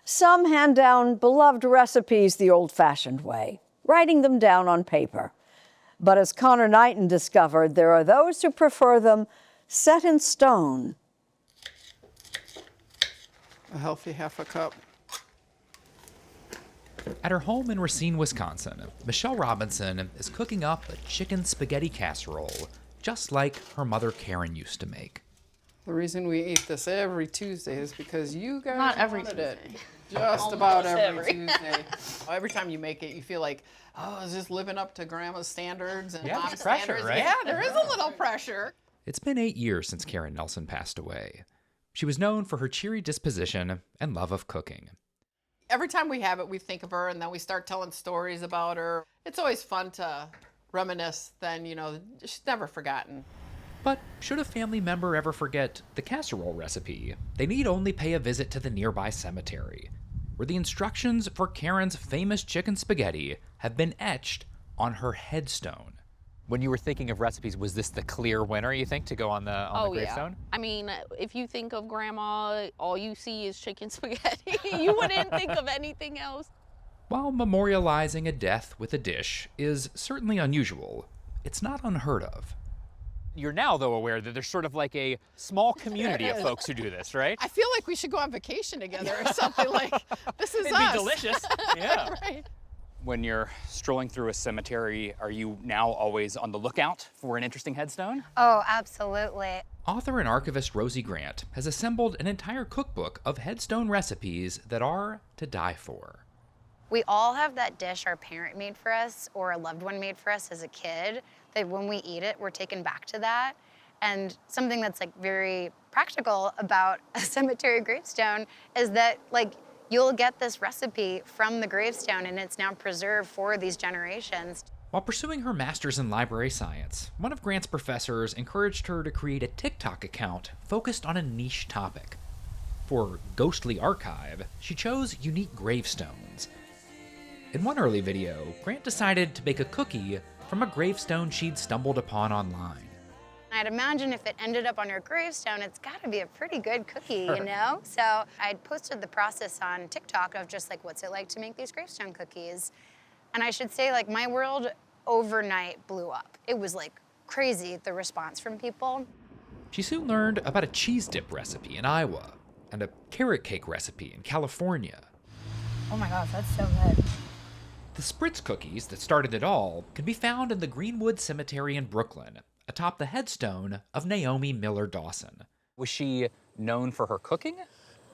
Some hand down beloved recipes the old-fashioned way, writing them down on paper. But as Connor Knighton discovered, there are those who prefer them set in stone. A healthy half a cup. At her home in Racine, Wisconsin, Michelle Robinson is cooking up a chicken spaghetti casserole, just like her mother Karen used to make. The reason we eat this every Tuesday is because you guys Not every wanted Tuesday. it. Just about every every. Tuesday. Every time you make it, you feel like, oh, is this living up to Grandma's standards and Yeah, Mom's there's pressure, standards? right? Yeah, there is a little pressure. It's been 8 years since Karen Nelson passed away. She was known for her cheery disposition and love of cooking. Every time we have it, we think of her, and then we start telling stories about her. It's always fun to reminisce. Then, she's never forgotten. But should a family member ever forget the casserole recipe, they need only pay a visit to the nearby cemetery, where the instructions for Karen's famous chicken spaghetti have been etched on her headstone. When you were thinking of recipes, was this the clear winner, you think, to go on the gravestone? Yeah. I mean, if you think of Grandma, all you see is chicken spaghetti. You wouldn't think of anything else. While memorializing a death with a dish is certainly unusual, it's not unheard of. You're now, though, aware that there's sort of like a small community of folks who do this, right? I feel like we should go on vacation together or something like, this is It'd us. be delicious. Yeah. Right. When you're strolling through a cemetery, are you now always on the lookout for an interesting headstone? Oh, absolutely. Author and archivist Rosie Grant has assembled an entire cookbook of headstone recipes that are to die for. We all have that dish our parent made for us or a loved one made for us as a kid that when we eat it, we're taken back to that. And something that's very practical about a cemetery gravestone is that you'll get this recipe from the gravestone and it's now preserved for these generations. While pursuing her master's in library science, one of Grant's professors encouraged her to create a TikTok account focused on a niche topic. For Ghostly Archive, she chose unique gravestones. In one early video, Grant decided to bake a cookie from a gravestone she'd stumbled upon online. I'd imagine if it ended up on your gravestone, it's got to be a pretty good cookie, So I posted the process on TikTok of just what's it like to make these gravestone cookies. And I should say my world overnight blew up. It was crazy, the response from people. She soon learned about a cheese dip recipe in Iowa and a carrot cake recipe in California. Oh my gosh, that's so good. The Spritz cookies that started it all can be found in the Greenwood Cemetery in Brooklyn, atop the headstone of Naomi Miller Dawson. Was she known for her cooking?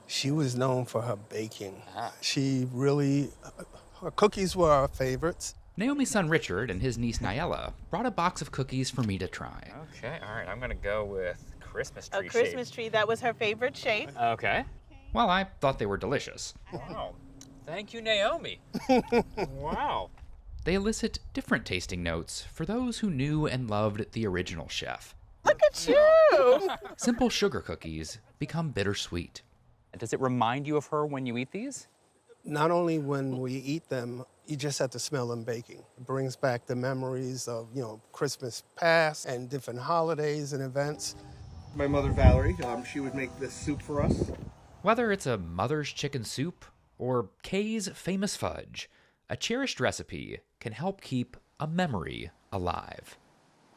She was known for her baking. She really, her cookies were our favorites. Naomi's son Richard and his niece Nyella brought a box of cookies for me to try. Okay, all right, I'm gonna go with Christmas tree A Christmas tree, that was her favorite shape. Okay. Well, I thought they were delicious. Wow. Thank you, Naomi. Wow. They elicit different tasting notes for those who knew and loved the original chef. Look at you! Simple sugar cookies become bittersweet. Does it remind you of her when you eat these? Not only when we eat them, you just have to smell them baking. It brings back the memories of, Christmas past and different holidays and events. My mother, Valerie, she would make this soup for us. Whether it's a mother's chicken soup or Kay's famous fudge, a cherished recipe can help keep a memory alive.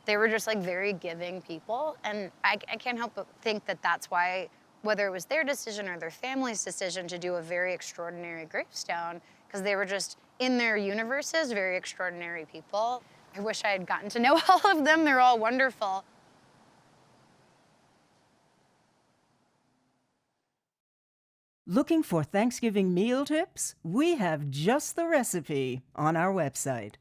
They were just very giving people, and I can't help but think that that's why, whether it was their decision or their family's decision to do a very extraordinary gravestone, because they were just in their universes, very extraordinary people. I wish I had gotten to know all of them. They're all wonderful. Looking for Thanksgiving meal tips? We have just the recipe on our website.